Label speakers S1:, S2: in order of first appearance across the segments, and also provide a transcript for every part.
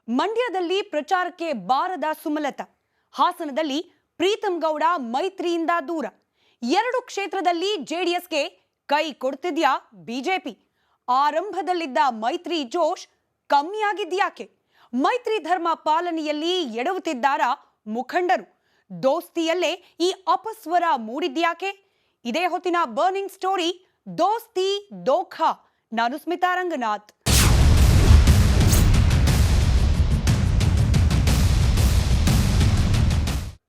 S1: ಮಂಡ್ಯದಲ್ಲಿ ಪ್ರಚಾರಕ್ಕೆ ಬಾರದ ಸುಮಲತಾ, ಹಾಸನದಲ್ಲಿ ಪ್ರೀತಂ ಗೌಡ ಮೈತ್ರಿಯಿಂದ ದೂರ. 2 ಕ್ಷೇತ್ರದಲ್ಲಿ ಜೆಡಿಎಸ್ಗೆ ಕೈ ಕೊಡ್ತಿದ್ಯಾ ಬಿಜೆಪಿ? ಆರಂಭದಲ್ಲಿದ್ದ ಮೈತ್ರಿ ಜೋಶ್ ಕಮ್ಮಿಯಾಗಿದ್ಯಾಕೆ? ಮೈತ್ರಿ ಧರ್ಮ ಪಾಲನೆಯಲ್ಲಿ ಎಡವುತ್ತಿದ್ದಾರಾ ಮುಖಂಡರು? ದೋಸ್ತಿಯಲ್ಲೇ ಈ ಅಪಸ್ವರ ಮೂಡಿದ್ಯಾಕೆ? ಇದೇ ಹೊತ್ತಿನ ಬರ್ನಿಂಗ್ ಸ್ಟೋರಿ ದೋಸ್ತಿ ದೋಖಾ. ನಾನು ಸ್ಮಿತಾ ರಂಗನಾಥ್.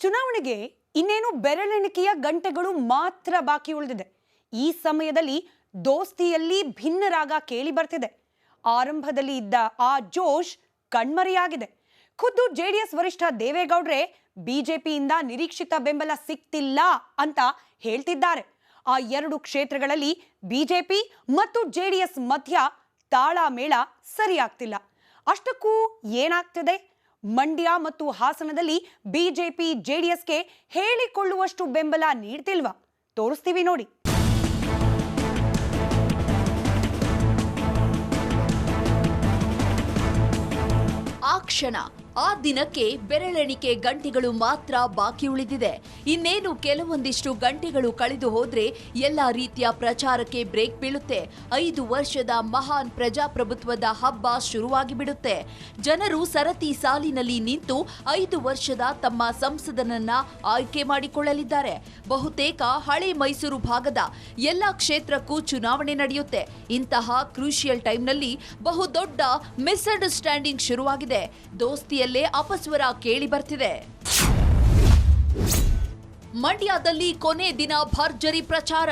S1: ಚುನಾವಣೆಗೆ ಇನ್ನೇನು ಬೆರಳೆಣಿಕೆಯ ಗಂಟೆಗಳು ಮಾತ್ರ ಬಾಕಿ ಉಳಿದಿದೆ. ಈ ಸಮಯದಲ್ಲಿ ದೋಸ್ತಿಯಲ್ಲಿ ಭಿನ್ನರಾಗ ಕೇಳಿ ಬರ್ತಿದೆ. ಆರಂಭದಲ್ಲಿ ಇದ್ದ ಆ ಜೋಶ್ ಕಣ್ಮರೆಯಾಗಿದೆ. ಖುದ್ದು ಜೆಡಿಎಸ್ ವರಿಷ್ಠ ದೇವೇಗೌಡ್ರೆ ಬಿಜೆಪಿಯಿಂದ ನಿರೀಕ್ಷಿತ ಬೆಂಬಲ ಸಿಕ್ತಿಲ್ಲ ಅಂತ ಹೇಳ್ತಿದ್ದಾರೆ. ಆ 2 ಕ್ಷೇತ್ರಗಳಲ್ಲಿ ಬಿಜೆಪಿ ಮತ್ತು ಜೆಡಿಎಸ್ ಮಧ್ಯ ತಾಳಮೇಳ ಸರಿಯಾಗ್ತಿಲ್ಲ. ಅಷ್ಟಕ್ಕೂ ಏನಾಗ್ತಿದೆ? ಮಂಡ್ಯ ಮತ್ತು ಹಾಸನದಲ್ಲಿ ಬಿಜೆಪಿ ಜೆಡಿಎಸ್ಗೆ ಹೇಳಿಕೊಳ್ಳುವಷ್ಟು ಬೆಂಬಲ ನೀಡ್ತಿಲ್ವಾ? ತೋರಿಸ್ತೀವಿ ನೋಡಿ.
S2: ಆ ಕ್ಷಣ, ಆ ದಿನಕ್ಕೆ ಬೆರಳೆಣಿಕೆ ಗಂಟೆಗಳು ಮಾತ್ರ ಬಾಕಿ ಉಳಿದಿದೆ. ಇನ್ನೇನು ಕೆಲವೊಂದಿಷ್ಟು ಗಂಟೆಗಳು ಕಳೆದು ಹೋದ್ರೆ ಎಲ್ಲ ರೀತಿಯ ಪ್ರಚಾರಕ್ಕೆ ಬ್ರೇಕ್ ಬೀಳುತ್ತೆ. 5 ವರ್ಷದ ಮಹಾನ್ ಪ್ರಜಾಪ್ರಭುತ್ವದ ಹಬ್ಬ ಶುರುವಾಗಿ ಬಿಡುತ್ತೆ. ಜನರು ಸರತಿ ಸಾಲಿನಲ್ಲಿ ನಿಂತು 5 ವರ್ಷದ ತಮ್ಮ ಸಂಸದನನ್ನ ಆಯ್ಕೆ ಮಾಡಿಕೊಳ್ಳಲಿದ್ದಾರೆ. ಬಹುತೇಕ ಹಳೆ ಮೈಸೂರು ಭಾಗದ ಎಲ್ಲ ಕ್ಷೇತ್ರಕ್ಕೂ ಚುನಾವಣೆ ನಡೆಯುತ್ತೆ. ಇಂತಹ ಕ್ರೂಷಿಯಲ್ ಟೈಮ್ನಲ್ಲಿ ಬಹುದೊಡ್ಡ ಮಿಸ್ಅಂಡರ್ಸ್ಟ್ಯಾಂಡಿಂಗ್ ಶುರುವಾಗಿದೆ. ದೋಸ್ತಿಯಲ್ಲೇ ಅಪಸ್ವರ ಕೇಳಿ ಬರ್ತಿದೆ. ಮಂಡ್ಯದಲ್ಲಿ ಕೊನೆ ದಿನ ಭರ್ಜರಿ ಪ್ರಚಾರ.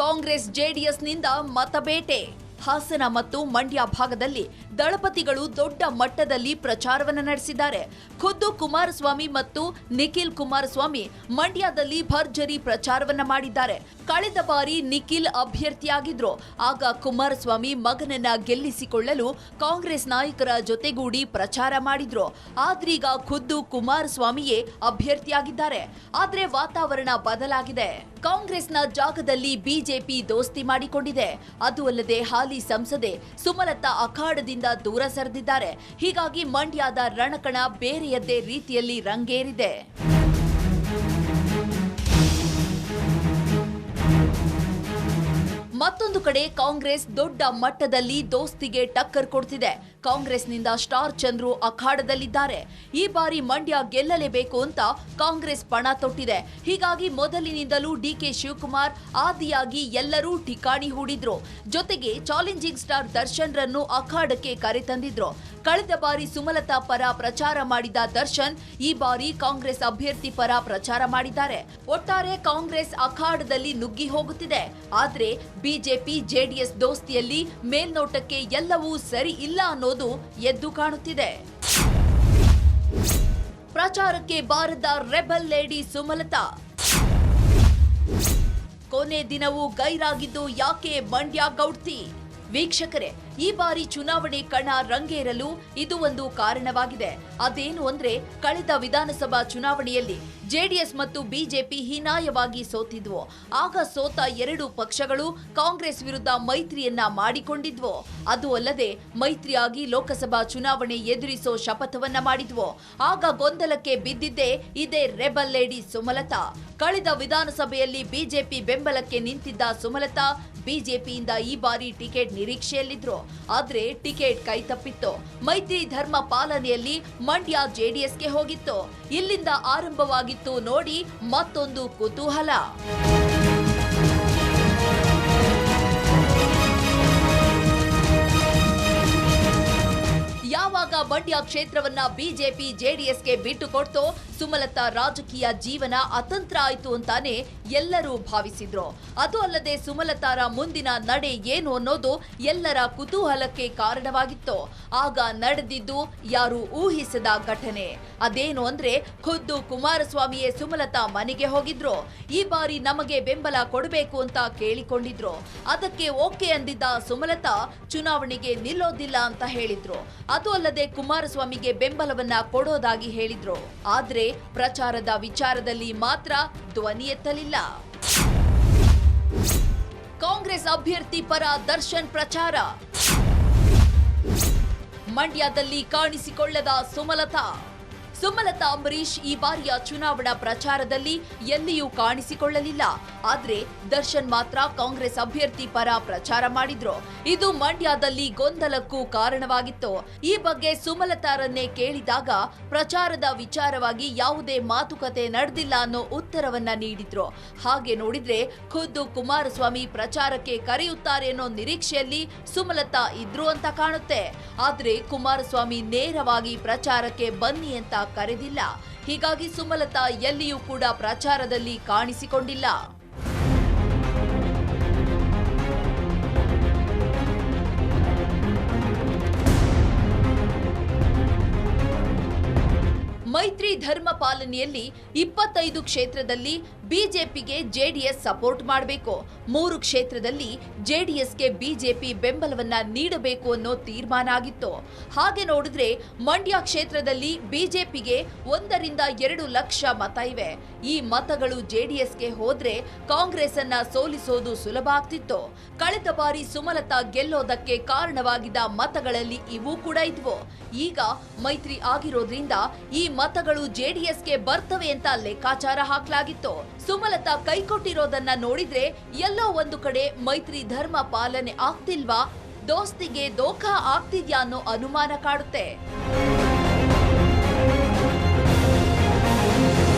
S2: ಕಾಂಗ್ರೆಸ್ ಜೆಡಿಎಸ್ನಿಂದ ಮತಬೇಟೆ. ಹಾಸನ ಮತ್ತು ಮಂಡ್ಯ ಭಾಗದಲ್ಲಿ ದಳಪತಿಗಳು ದೊಡ್ಡ ಮಟ್ಟದಲ್ಲಿ ಪ್ರಚಾರವನ್ನು ನಡೆಸಿದ್ದಾರೆ. ಖುದ್ದು ಕುಮಾರಸ್ವಾಮಿ ಮತ್ತು ನಿಖಿಲ್ ಕುಮಾರಸ್ವಾಮಿ ಮಂಡ್ಯದಲ್ಲಿ ಭರ್ಜರಿ ಪ್ರಚಾರವನ್ನ ಮಾಡಿದ್ದಾರೆ. ಕಳೆದ ಬಾರಿ ನಿಖಿಲ್ ಅಭ್ಯರ್ಥಿಯಾಗಿದ್ರು. ಆಗ ಕುಮಾರಸ್ವಾಮಿ ಮಗನನ್ನ ಗೆಲ್ಲಿಸಿಕೊಳ್ಳಲು ಕಾಂಗ್ರೆಸ್ ನಾಯಕರ ಜೊತೆಗೂಡಿ ಪ್ರಚಾರ ಮಾಡಿದ್ರು. ಆದ್ರೀಗ ಖುದ್ದು ಕುಮಾರಸ್ವಾಮಿಯೇ ಅಭ್ಯರ್ಥಿಯಾಗಿದ್ದಾರೆ. ಆದ್ರೆ ವಾತಾವರಣ ಬದಲಾಗಿದೆ. ಕಾಂಗ್ರೆಸ್ನ ಜಾಗದಲ್ಲಿ ಬಿಜೆಪಿ ದೋಸ್ತಿ ಮಾಡಿಕೊಂಡಿದೆ. ಅದು ಅಲ್ಲದೆ ಹಾಲಿ ಸಂಸದೆ ಸುಮಲತಾ ಅಖಾಡದಿಂದ ದೂರ ಸರಿದಿದ್ದಾರೆ. ಹೀಗಾಗಿ ಮಂಡ್ಯದ ರಣಕಣ ಬೇರೆಯದ್ದೇ ರೀತಿಯಲ್ಲಿ ರಂಗೇರಿದೆ. ಮತ್ತೊಂದು ಕಡೆ ಕಾಂಗ್ರೆಸ್ ದೊಡ್ಡ ಮಟ್ಟದಲ್ಲಿ ದೋಸ್ತಿಗೆ ಟಕ್ಕರ್ ಕೊಡ್ತಿದೆ. ಕಾಂಗ್ರೆಸ್ನಿಂದ ಸ್ಟಾರ್ ಚಂದ್ರು ಅಖಾಡದಲ್ಲಿದ್ದಾರೆ. ಈ ಬಾರಿ ಮಂಡ್ಯ ಗೆಲ್ಲಲೇಬೇಕು ಅಂತ ಕಾಂಗ್ರೆಸ್ ಪಣ ತೊಟ್ಟಿದೆ. ಹೀಗಾಗಿ ಮೊದಲಿನಿಂದಲೂ ಡಿಕೆ ಶಿವಕುಮಾರ್ ಆದಿಯಾಗಿ ಎಲ್ಲರೂ ಠಿಕಾಣಿ ಹೂಡಿದ್ರು. ಜೊತೆಗೆ ಚಾಲೆಂಜಿಂಗ್ ಸ್ಟಾರ್ ದರ್ಶನ್ ರನ್ನು ಅಖಾಡಕ್ಕೆ ಕರೆತಂದಿದ್ರು. ಕಳೆದ ಬಾರಿ ಸುಮಲತಾ ಪರ ಪ್ರಚಾರ ಮಾಡಿದ ದರ್ಶನ್ ಈ ಬಾರಿ ಕಾಂಗ್ರೆಸ್ ಅಭ್ಯರ್ಥಿ ಪರ ಪ್ರಚಾರ ಮಾಡಿದ್ದಾರೆ. ಒಟ್ಟಾರೆ ಕಾಂಗ್ರೆಸ್ ಅಖಾಡದಲ್ಲಿ ನುಗ್ಗಿ ಹೋಗುತ್ತಿದೆ. ಆದ್ರೆ ಬಿಜೆಪಿ ಜೆಡಿಎಸ್ ದೋಸ್ತಿಯಲ್ಲಿ ಮೇಲ್ನೋಟಕ್ಕೆ ಎಲ್ಲವೂ ಸರಿ ಇಲ್ಲ ಅನ್ನೋದು ಎದ್ದು ಕಾಣುತ್ತಿದೆ. ಪ್ರಚಾರಕ್ಕೆ ಬಾರದ ರೆಬಲ್ ಲೇಡಿ ಸುಮಲತಾ. ಕೊನೆ ದಿನವೂ ಗೈರಾಗಿದ್ದು ಯಾಕೆ ಮಂಡ್ಯ ಗೌಡ್ತಿ? ವೀಕ್ಷಕರೇ, ಈ ಬಾರಿ ಚುನಾವಣೆ ಕಣ ರಂಗೇರಲು ಇದು ಒಂದು ಕಾರಣವಾಗಿದೆ. ಅದೇನು ಅಂದ್ರೆ, ಕಳೆದ ವಿಧಾನಸಭಾ ಚುನಾವಣೆಯಲ್ಲಿ ಜೆಡಿಎಸ್ ಮತ್ತು ಬಿಜೆಪಿ ಹೀನಾಯವಾಗಿ ಸೋತಿದ್ವು. ಆಗ ಸೋತ 2 ಪಕ್ಷಗಳು ಕಾಂಗ್ರೆಸ್ ವಿರುದ್ಧ ಮೈತ್ರಿಯನ್ನ ಮಾಡಿಕೊಂಡಿದ್ವು. ಅದು ಅಲ್ಲದೆ ಮೈತ್ರಿಯಾಗಿ ಲೋಕಸಭಾ ಚುನಾವಣೆ ಎದುರಿಸೋ ಶಪಥವನ್ನ ಮಾಡಿದ್ವು. ಆಗ ಗೊಂದಲಕ್ಕೆ ಬಿದ್ದಿದ್ದೇ ಇದೇ ರೆಬಲ್ ಲೇಡಿ ಸುಮಲತಾ. ಕಳೆದ ವಿಧಾನಸಭೆಯಲ್ಲಿ ಬಿಜೆಪಿ ಬೆಂಬಲಕ್ಕೆ ನಿಂತಿದ್ದ ಸುಮಲತಾ ಬಿಜೆಪಿಯಿಂದ ಈ ಬಾರಿ ಟಿಕೆಟ್ ನಿರೀಕ್ಷೆಯಲ್ಲಿದ್ರು. ಆದ್ರೆ ಟಿಕೆಟ್ ಕೈ ತಪ್ಪಿತ್ತು. ಮೈತ್ರಿ ಧರ್ಮ ಪಾಲನೆಯಲ್ಲಿ ಮಂಡ್ಯ ಜೆಡಿಎಸ್ಗೆ ಹೋಗಿತ್ತು. ಇಲ್ಲಿಂದ ಆರಂಭವಾಗಿತ್ತು ನೋಡಿ ಮತ್ತೊಂದು ಕುತೂಹಲ. ಯಾವಾಗ ಮಂಡ್ಯ ಕ್ಷೇತ್ರವನ್ನ ಬಿಜೆಪಿ ಜೆಡಿಎಸ್ಗೆ ಬಿಟ್ಟು ಕೊಡ್ತೋ ಸುಮಲತಾ ರಾಜಕೀಯ ಜೀವನ ಅತಂತ್ರ ಆಯ್ತು ಅಂತಾನೆ ಎಲ್ಲರೂ ಭಾವಿಸಿದ್ರು. ಅದು ಅಲ್ಲದೆ ಸುಮಲತಾರ ಮುಂದಿನ ನಡೆ ಏನು ಅನ್ನೋದು ಎಲ್ಲರ ಕುತೂಹಲಕ್ಕೆ ಕಾರಣವಾಗಿತ್ತು. ಆಗ ನಡೆದಿದ್ದು ಯಾರು ಊಹಿಸದ ಘಟನೆ. ಅದೇನು ಅಂದ್ರೆ, ಖುದ್ದು ಕುಮಾರಸ್ವಾಮಿಯೇ ಸುಮಲತಾ ಮನೆಗೆ ಹೋಗಿದ್ರು. ಈ ಬಾರಿ ನಮಗೆ ಬೆಂಬಲ ಕೊಡಬೇಕು ಅಂತ ಕೇಳಿಕೊಂಡಿದ್ರು. ಅದಕ್ಕೆ ಓಕೆ ಅಂದಿದ್ದ ಸುಮಲತಾ ಚುನಾವಣೆಗೆ ನಿಲ್ಲೋದಿಲ್ಲ ಅಂತ ಹೇಳಿದ್ರು. ಅದು ಅಲ್ಲದೆ ಕುಮಾರಸ್ವಾಮಿಗೆ ಬೆಂಬಲವನ್ನ ಕೊಡೋದಾಗಿ ಹೇಳಿದ್ರು. ಆದ್ರೆ ಪ್ರಚಾರದ ವಿಚಾರದಲ್ಲಿ ಮಾತ್ರ ಧ್ವನಿ ಎತ್ತಲಿಲ್ಲ. ಕಾಂಗ್ರೆಸ್ ಅಭ್ಯರ್ಥಿ ಪರ ದರ್ಶನ್ ಪ್ರಚಾರ. ಮಂಡ್ಯದಲ್ಲಿ ಕಾಣಿಸಿಕೊಳ್ಳದ ಸುಮಲತಾ ಅಂಬರೀಶ್ ಈ ಬಾರಿಯ ಚುನಾವಣಾ ಪ್ರಚಾರದಲ್ಲಿ ಎಲ್ಲಿಯೂ ಕಾಣಿಸಿಕೊಳ್ಳಲಿಲ್ಲ. ಆದ್ರೆ ದರ್ಶನ್ ಮಾತ್ರ ಕಾಂಗ್ರೆಸ್ ಅಭ್ಯರ್ಥಿ ಪರ ಪ್ರಚಾರ ಮಾಡಿದ್ರು. ಇದು ಮಂಡ್ಯದಲ್ಲಿ ಗೊಂದಲಕ್ಕೂ ಕಾರಣವಾಗಿತ್ತು. ಈ ಬಗ್ಗೆ ಸುಮಲತಾರನ್ನೇ ಕೇಳಿದಾಗ ಪ್ರಚಾರದ ವಿಚಾರವಾಗಿ ಯಾವುದೇ ಮಾತುಕತೆ ನಡೆದಿಲ್ಲ ಅನ್ನೋ ಉತ್ತರವನ್ನ ನೀಡಿದ್ರು. ಹಾಗೆ ನೋಡಿದ್ರೆ ಖುದ್ದು ಕುಮಾರಸ್ವಾಮಿ ಪ್ರಚಾರಕ್ಕೆ ಕರೆಯುತ್ತಾರೆ ಅನ್ನೋ ನಿರೀಕ್ಷೆಯಲ್ಲಿ ಸುಮಲತಾ ಇದ್ರು ಅಂತ ಕಾಣುತ್ತೆ. ಆದ್ರೆ ಕುಮಾರಸ್ವಾಮಿ ನೇರವಾಗಿ ಪ್ರಚಾರಕ್ಕೆ ಬನ್ನಿ ಅಂತ ಕರೆದಿಲ್ಲ. ಹೀಗಾಗಿ ಸುಮಲತಾ ಎಲ್ಲಿಯೂ ಕೂಡ ಪ್ರಚಾರದಲ್ಲಿ ಕಾಣಿಸಿಕೊಂಡಿಲ್ಲ. ಮೈತ್ರಿ ಧರ್ಮ ಪಾಲನೆಯಲ್ಲಿ 25 ಕ್ಷೇತ್ರದಲ್ಲಿ ಬಿಜೆಪಿಗೆ ಜೆಡಿಎಸ್ ಸಪೋರ್ಟ್ ಮಾಡಬೇಕು, 3 ಕ್ಷೇತ್ರದಲ್ಲಿ ಜೆಡಿಎಸ್ಗೆ ಬಿಜೆಪಿ ಬೆಂಬಲವನ್ನ ನೀಡಬೇಕು ಅನ್ನೋ ತೀರ್ಮಾನ ಆಗಿತ್ತು. ಹಾಗೆ ನೋಡಿದ್ರೆ ಮಂಡ್ಯ ಕ್ಷೇತ್ರದಲ್ಲಿ ಬಿಜೆಪಿಗೆ 1 ರಿಂದ 2 ಲಕ್ಷ ಮತ ಇವೆ. ಈ ಮತಗಳು ಜೆಡಿಎಸ್ಗೆ ಹೋದ್ರೆ ಕಾಂಗ್ರೆಸ್ ಅನ್ನ ಸೋಲಿಸೋದು ಸುಲಭ ಆಗ್ತಿತ್ತು. ಕಳೆದ ಬಾರಿ ಸುಮಲತಾ ಗೆಲ್ಲೋದಕ್ಕೆ ಕಾರಣವಾಗಿದ್ದ ಮತಗಳಲ್ಲಿ ಇವು ಕೂಡ ಇದ್ವು. ಈಗ ಮೈತ್ರಿ ಆಗಿರೋದ್ರಿಂದ ಈ ಮತಗಳು ಜೆಡಿಎಸ್ಗೆ ಬರ್ತವೆ ಅಂತ ಲೆಕ್ಕಾಚಾರ ಹಾಕಲಾಗಿತ್ತು. ಸುಮಲತಾ ಕೈಕೊಟ್ಟಿರೋದನ್ನ ನೋಡಿದ್ರೆ ಎಲ್ಲೋ ಒಂದು ಕಡೆ ಮೈತ್ರಿ ಧರ್ಮ ಪಾಲನೆ ಆಗ್ತಿಲ್ವಾ, ದೋಸ್ತಿಗೆ ದೋಖಾ ಆಗ್ತಿದ್ಯಾ ಅನ್ನೋ ಅನುಮಾನ ಕಾಡುತ್ತೆ.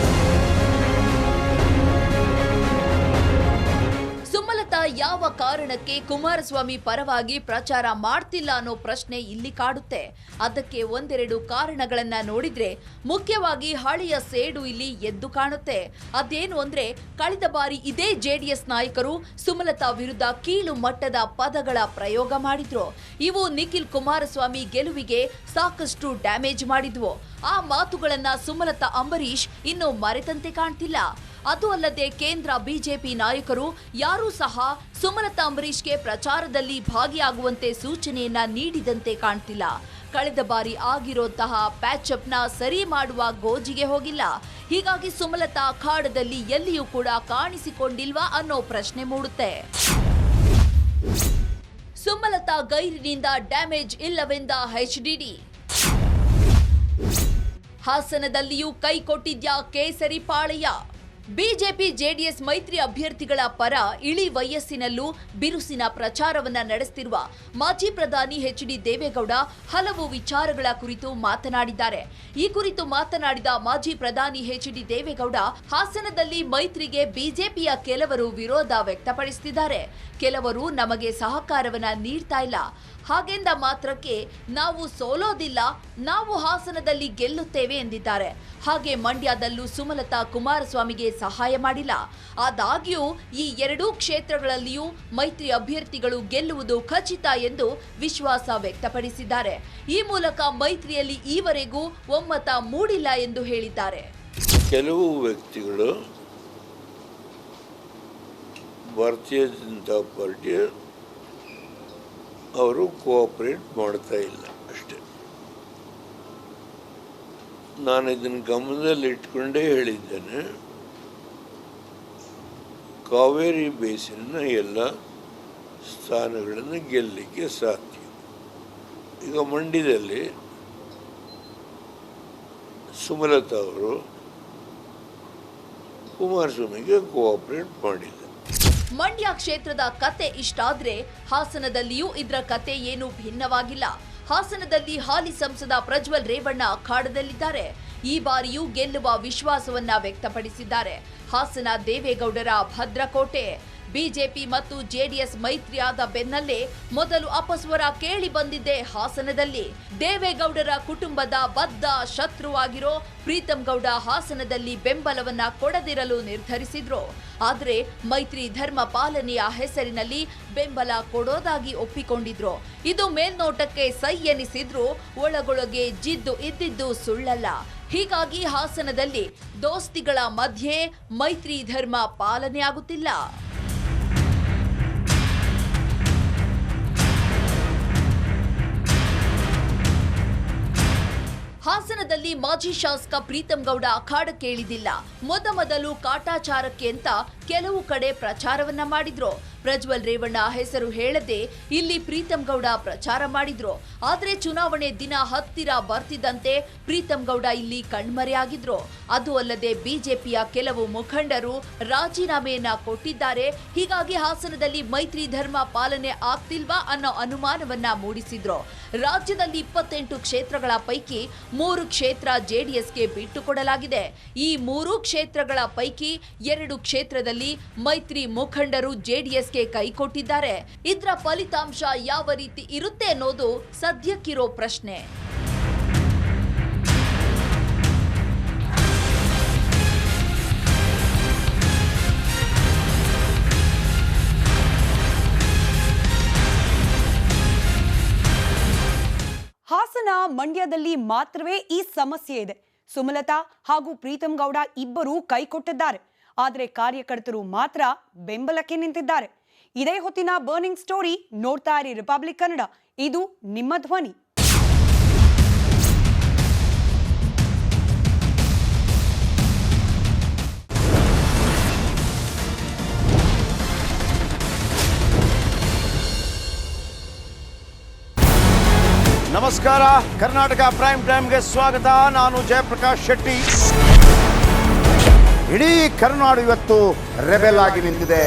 S2: ಸುಮಲತಾ ಯಾವ ಕಾರಣಕ್ಕೆ ಕುಮಾರಸ್ವಾಮಿ ಪರವಾಗಿ ಪ್ರಚಾರ ಮಾಡ್ತಿಲ್ಲ ಅನ್ನೋ ಪ್ರಶ್ನೆ ಇಲ್ಲಿ ಕಾಡುತ್ತೆ. ಅದಕ್ಕೆ ಒಂದೆರಡು ಕಾರಣಗಳನ್ನ ನೋಡಿದ್ರೆ ಮುಖ್ಯವಾಗಿ ಹಳೆಯ ಸೇಡು ಇಲ್ಲಿ ಎದ್ದು ಕಾಣುತ್ತೆ. ಅದೇನು ಅಂದ್ರೆ ಕಳೆದ ಬಾರಿ ಇದೇ ಜೆಡಿಎಸ್ ನಾಯಕರು ಸುಮಲತಾ ವಿರುದ್ಧ ಕೀಳು ಮಟ್ಟದ ಪದಗಳ ಪ್ರಯೋಗ ಮಾಡಿದ್ರು. ಇವು ನಿಖಿಲ್ ಕುಮಾರಸ್ವಾಮಿ ಗೆಲುವಿಗೆ ಸಾಕಷ್ಟು ಡ್ಯಾಮೇಜ್ ಮಾಡಿದ್ವು. ಆ ಮಾತುಗಳನ್ನ ಸುಮಲತಾ ಅಂಬರೀಶ್ ಇನ್ನು ಮರೆತಂತೆ ಕಾಣ್ತಿಲ್ಲ. ಅದು ಅಲ್ಲದೆ ಕೇಂದ್ರ ಬಿಜೆಪಿ ನಾಯಕರು ಯಾರೂ ಸಹ ಸುಮಲತಾ ಅಂಬರೀಶ್ಗೆ ಪ್ರಚಾರದಲ್ಲಿ ಭಾಗಿಯಾಗುವಂತೆ ಸೂಚನೆಯನ್ನ ನೀಡಿದಂತೆ ಕಾಣ್ತಿಲ್ಲ. ಕಳೆದ ಬಾರಿ ಆಗಿರೋಂತಹ ಪ್ಯಾಚಪ್ನ ಸರಿ ಮಾಡುವ ಗೋಜಿಗೆ ಹೋಗಿಲ್ಲ. ಹೀಗಾಗಿ ಸುಮಲತಾ ಅಖಾಡದಲ್ಲಿ ಎಲ್ಲಿಯೂ ಕೂಡ ಕಾಣಿಸಿಕೊಂಡಿಲ್ವಾ ಅನ್ನೋ ಪ್ರಶ್ನೆ ಮೂಡುತ್ತೆ. ಸುಮಲತಾ ಗೈರಿನಿಂದ ಡ್ಯಾಮೇಜ್ ಇಲ್ಲವೆಂದ ಎಚ್ಡಿಡಿ. ಹಾಸನದಲ್ಲಿಯೂ ಕೈ ಕೊಟ್ಟಿದ್ಯಾ ಕೇಸರಿ ಪಾಳೆಯ. ಬಿಜೆಪಿ ಜೆಡಿಎಸ್ ಮೈತ್ರಿ ಅಭ್ಯರ್ಥಿಗಳ ಪರ ಇಳಿ ವಯಸ್ಸಿನಲ್ಲೂ ಬಿರುಸಿನ ಪ್ರಚಾರವನ್ನ ನಡೆಸುತ್ತಿರುವ ಮಾಜಿ ಪ್ರಧಾನಿ ಎಚ್.ಡಿ. ದೇವೇಗೌಡ ಹಲವು ವಿಚಾರಗಳ ಕುರಿತು ಮಾತನಾಡಿದ್ದಾರೆ. ಈ ಕುರಿತು ಮಾತನಾಡಿದ ಮಾಜಿ ಪ್ರಧಾನಿ ಎಚ್.ಡಿ. ದೇವೇಗೌಡ ಹಾಸನದಲ್ಲಿ ಮೈತ್ರಿಗೆ ಬಿಜೆಪಿಯ ಕೆಲವರು ವಿರೋಧ ವ್ಯಕ್ತಪಡಿಸುತ್ತಿದ್ದಾರೆ. ಕೆಲವರು ನಮಗೆ ಸಹಕಾರವನ್ನ ನೀಡ್ತಾ ಇಲ್ಲ. ಹಾಗೆಂದ ಮಾತ್ರಕ್ಕೆ ನಾವು ಸೋಲೋದಿಲ್ಲ, ನಾವು ಹಾಸನದಲ್ಲಿ ಗೆಲ್ಲುತ್ತೇವೆ ಎಂದಿದ್ದಾರೆ. ಹಾಗೆ ಮಂಡ್ಯದಲ್ಲೂ ಸುಮಲತಾ ಕುಮಾರಸ್ವಾಮಿಗೆ ಸಹಾಯ ಮಾಡಿಲ್ಲ. ಆದಾಗ್ಯೂ ಈ 2 ಕ್ಷೇತ್ರಗಳಲ್ಲಿಯೂ ಮೈತ್ರಿ ಅಭ್ಯರ್ಥಿಗಳು ಗೆಲ್ಲುವುದು ಖಚಿತ ಎಂದು ವಿಶ್ವಾಸ ವ್ಯಕ್ತಪಡಿಸಿದ್ದಾರೆ. ಈ ಮೂಲಕ ಮೈತ್ರಿಯಲ್ಲಿ ಈವರೆಗೂ ಒಮ್ಮತ ಮೂಡಿಲ್ಲ ಎಂದು ಹೇಳಿದ್ದಾರೆ.
S3: ಕೆಲವು ವ್ಯಕ್ತಿಗಳು ಭಾರತೀಯ ಜನತಾ ಪಾರ್ಟಿಯ ಅವರು ಕೋಆಪರೇಟ್ ಮಾಡ್ತಾ ಇಲ್ಲ ಅಷ್ಟೆ. ನಾನು ಇದನ್ನು ಗಮನದಲ್ಲಿ ಇಟ್ಕೊಂಡೇ ಹೇಳಿದ್ದೇನೆ. ಕಾವೇರಿ ಬೇಸಿನ ಎಲ್ಲ ಸ್ಥಾನಗಳನ್ನು ಗೆಲ್ಲಲಿಕ್ಕೆ ಸಾಧ್ಯ. ಈಗ ಮಂಡ್ಯದಲ್ಲಿ ಸುಮಲತಾ ಅವರು ಕುಮಾರಸ್ವಾಮಿಗೆ ಕೋಆಪರೇಟ್ ಮಾಡಿಲ್ಲ.
S2: ಮಂಡ್ಯ ಕ್ಷೇತ್ರದ ಕತೆ ಇಷ್ಟಾದ್ರೆ ಹಾಸನದಲ್ಲಿಯೂ ಇದರ ಕತೆ ಏನು ಭಿನ್ನವಾಗಿಲ್ಲ. ಹಾಸನದಲ್ಲಿ ಹಾಲಿ ಸಂಸದ ಪ್ರಜ್ವಲ್ ರೇವಣ್ಣ ಅಖಾಡದಲ್ಲಿದ್ದಾರೆ. ಈ ಬಾರಿಯೂ ಗೆಲ್ಲುವ ವಿಶ್ವಾಸವನ್ನ ವ್ಯಕ್ತಪಡಿಸಿದ್ದಾರೆ. ಹಾಸನ ದೇವೇಗೌಡರ ಭದ್ರಕೋಟೆ. ಬಿಜೆಪಿ ಮತ್ತು ಜೆಡಿಎಸ್ ಮೈತ್ರಿಯಾದ ಬೆನ್ನಲ್ಲೇ ಮೊದಲು ಅಪಸ್ವರ ಕೇಳಿ ಬಂದಿದ್ದೆ ಹಾಸನದಲ್ಲಿ. ದೇವೇಗೌಡರ ಕುಟುಂಬದ ಬದ್ಧ ಶತ್ರುವಾಗಿರೋ ಪ್ರೀತಂ ಗೌಡ ಹಾಸನದಲ್ಲಿ ಬೆಂಬಲವನ್ನ ಕೊಡದಿರಲು ನಿರ್ಧರಿಸಿದ್ರು. ಆದರೆ ಮೈತ್ರಿ ಧರ್ಮ ಪಾಲನೆಯ ಹೆಸರಿನಲ್ಲಿ ಬೆಂಬಲ ಕೊಡೋದಾಗಿ ಒಪ್ಪಿಕೊಂಡಿದ್ರು. ಇದು ಮೇಲ್ನೋಟಕ್ಕೆ ಸೈ ಎನಿಸಿದ್ರು ಒಳಗೊಳಗೆ ಜಿದ್ದು ಇದ್ದಿದ್ದು ಸುಳ್ಳಲ್ಲ. ಹೀಗಾಗಿ ಹಾಸನದಲ್ಲಿ ದೋಸ್ತಿಗಳ ಮಧ್ಯೆ ಮೈತ್ರಿ ಧರ್ಮ ಪಾಲನೆ ಆಗುತ್ತಿಲ್ಲ. ಹಾಸನದಲ್ಲಿ ಮಾಜಿ ಶಾಸಕ ಪ್ರೀತಂ ಗೌಡ ಅಖಾಡಕ್ಕೆ ಇಳಿದಿಲ್ಲ. ಮೊದಲು ಕಾಟಾಚಾರಕ್ಕೆ ಅಂತ ಕೆಲವು ಕಡೆ ಪ್ರಚಾರವನ್ನ ಮಾಡಿದ್ರು. ಪ್ರಜ್ವಲ್ ರೇವಣ್ಣ ಹೆಸರು ಹೇಳದೆ ಇಲ್ಲಿ ಪ್ರೀತಂ ಗೌಡ ಪ್ರಚಾರ ಮಾಡಿದ್ರು. ಆದ್ರೆ ಚುನಾವಣೆ ದಿನ ಹತ್ತಿರ ಬರ್ತಿದ್ದಂತೆ ಪ್ರೀತಂ ಗೌಡ ಇಲ್ಲಿ ಕಣ್ಮರೆಯಾಗಿದ್ರು. ಅದು ಅಲ್ಲದೆ ಬಿಜೆಪಿಯ ಕೆಲವು ಮುಖಂಡರು ರಾಜೀನಾಮೆಯನ್ನ ಕೊಟ್ಟಿದ್ದಾರೆ. ಹೀಗಾಗಿ ಹಾಸನದಲ್ಲಿ ಮೈತ್ರಿ ಧರ್ಮ ಪಾಲನೆ ಆಗ್ತಿಲ್ವಾ ಅನ್ನೋ ಅನುಮಾನವನ್ನ ಮೂಡಿಸಿದ್ರು. ರಾಜ್ಯದಲ್ಲಿ 28 ಕ್ಷೇತ್ರಗಳ ಪೈಕಿ 3 ಕ್ಷೇತ್ರ ಜೆಡಿಎಸ್ಗೆ ಬಿಟ್ಟುಕೊಡಲಾಗಿದೆ. ಈ 3 ಕ್ಷೇತ್ರಗಳ ಪೈಕಿ 2 ಕ್ಷೇತ್ರದಲ್ಲಿ ಮೈತ್ರಿ ಮುಖಂಡರು ಜೆಡಿಎಸ್ಗೆ ಕೈ ಕೊಟ್ಟಿದ್ದಾರೆ. ಇದರ ಫಲಿತಾಂಶ ಯಾವ ರೀತಿ ಇರುತ್ತೆ ಅನ್ನೋದು ಸದ್ಯಕ್ಕಿರೋ ಪ್ರಶ್ನೆ.
S1: ಹಾಸನ ಮಂಡ್ಯದಲ್ಲಿ ಮಾತ್ರವೇ ಈ ಸಮಸ್ಯೆ ಇದೆ. ಸುಮಲತಾ ಹಾಗೂ ಪ್ರೀತಂ ಗೌಡ ಇಬ್ಬರೂ ಕೈ ಕೊಟ್ಟಿದ್ದಾರೆ. ಆದರೆ ಕಾರ್ಯಕರ್ತರು ಮಾತ್ರ ಬೆಂಬಲಕ್ಕೆ ನಿಂತಿದ್ದಾರೆ. ಇದೇ ಹೊತ್ತಿನ ಬರ್ನಿಂಗ್ ಸ್ಟೋರಿ. ನೋಡ್ತಾ ಇರಿ ರಿಪಬ್ಲಿಕ್ ಕನ್ನಡ, ಇದು ನಿಮ್ಮ ಧ್ವನಿ.
S4: ನಮಸ್ಕಾರ, ಕರ್ನಾಟಕ ಪ್ರೈಮ್ ಟೈಮ್ಗೆ ಸ್ವಾಗತ. ನಾನು ಜಯಪ್ರಕಾಶ್ ಶೆಟ್ಟಿ. ಇಡೀ ಕರ್ನಾಡು ಇವತ್ತು ರೆಬೆಲ್ ಆಗಿ ನಿಂತಿದೆ.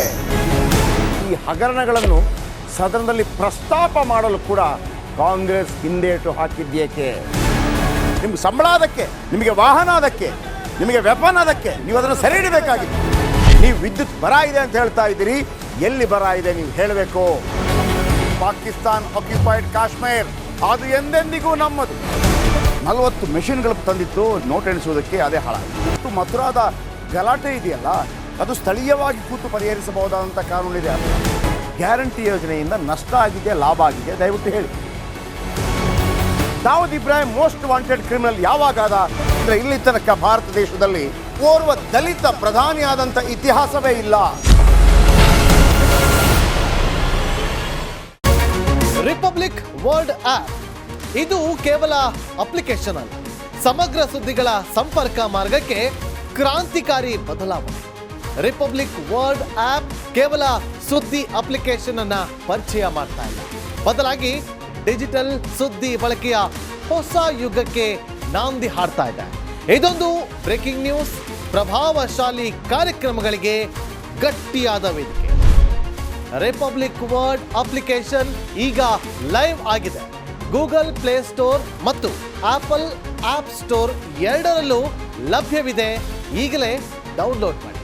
S4: ಈ ಹಗರಣಗಳನ್ನು ಸದನದಲ್ಲಿ ಪ್ರಸ್ತಾಪ ಮಾಡಲು ಕೂಡ ಕಾಂಗ್ರೆಸ್ ಹಿಂದೇಟು ಹಾಕಿದ್ದೇಕೆ? ನಿಮ್ಗೆ ಸಂಬಳ ಅದಕ್ಕೆ, ನಿಮಗೆ ವಾಹನ ಅದಕ್ಕೆ, ನಿಮಗೆ ವೆಪನ್ ಅದಕ್ಕೆ, ನೀವು ಅದನ್ನು ಸೆರೆ ಹಿಡಬೇಕಾಗಿತ್ತು. ನೀವು ವಿದ್ಯುತ್ ಬರ ಇದೆ ಅಂತ ಹೇಳ್ತಾ ಇದ್ದೀರಿ, ಎಲ್ಲಿ ಬರ ಇದೆ ನೀವು ಹೇಳಬೇಕು. ಪಾಕಿಸ್ತಾನ್ ಆಕ್ಯುಪೈಡ್ ಕಾಶ್ಮೀರ್ ಅದು ಎಂದೆಂದಿಗೂ ನಮ್ಮದು. 40 ಮೆಷಿನ್ಗಳು ತಂದಿತ್ತು ನೋಟ್ ಎಣಿಸುವುದಕ್ಕೆ, ಅದೇ ಹಾಳಾಯಿತು. ಮಥುರಾದ ಗಲಾಟೆ ಇದೆಯಲ್ಲ, ಅದು ಸ್ಥಳೀಯವಾಗಿ ಕೂತು ಪರಿಹರಿಸಬಹುದಾದಂಥ ಕಾನೂನಿದೆ. ಗ್ಯಾರಂಟಿ ಯೋಜನೆಯಿಂದ ನಷ್ಟ ಆಗಿದೆ, ಲಾಭ ಆಗಿದೆ, ದಯವಿಟ್ಟು ಹೇಳಿ. Dawood Ibrahim most wanted criminal ಯಾವಾಗಾದ ಅಂದರೆ ಇಲ್ಲಿ ತನಕ ಭಾರತ ದೇಶದಲ್ಲಿ ಓರ್ವ ದಲಿತ ಪ್ರಧಾನಿಯಾದಂಥ ಇತಿಹಾಸವೇ ಇಲ್ಲ.
S5: ರಿಪಬ್ಲಿಕ್ ವರ್ಲ್ಡ್ ಆಪ್ ಇದು ಕೇವಲ ಅಪ್ಲಿಕೇಶನ್ ಅಲ್ಲ, ಸಮಗ್ರ ಸುದ್ದಿಗಳ ಸಂಪರ್ಕ ಮಾರ್ಗಕ್ಕೆ ಕ್ರಾಂತಿಕಾರಿ ಬದಲಾವಣೆ. ರಿಪಬ್ಲಿಕ್ ವರ್ಲ್ಡ್ ಆಪ್ ಕೇವಲ ಸುದ್ದಿ ಅಪ್ಲಿಕೇಶನ್ ಅನ್ನ ಪರಿಚಯ ಮಾಡ್ತಾ ಇಲ್ಲ, ಬದಲಾಗಿ ಡಿಜಿಟಲ್ ಸುದ್ದಿ ಬಳಕೆಯ ಹೊಸ ಯುಗಕ್ಕೆ ನಾಂದಿ ಹಾಡ್ತಾ ಇದೆ. ಇದೊಂದು ಬ್ರೇಕಿಂಗ್ ನ್ಯೂಸ್, ಪ್ರಭಾವಶಾಲಿ ಕಾರ್ಯಕ್ರಮಗಳಿಗೆ ಗಟ್ಟಿಯಾದ ವೇದಿಕೆ. ರಿಪಬ್ಲಿಕ್ ವರ್ಲ್ಡ್ ಅಪ್ಲಿಕೇಶನ್ ಈಗ ಲೈವ್ ಆಗಿದೆ. ಗೂಗಲ್ ಪ್ಲೇ ಸ್ಟೋರ್ ಮತ್ತು ಆಪಲ್ ಆಪ್ ಸ್ಟೋರ್ ಎರಡರಲ್ಲೂ ಲಭ್ಯವಿದೆ. ಈಗಲೇ ಡೌನ್ಲೋಡ್ ಮಾಡಿ.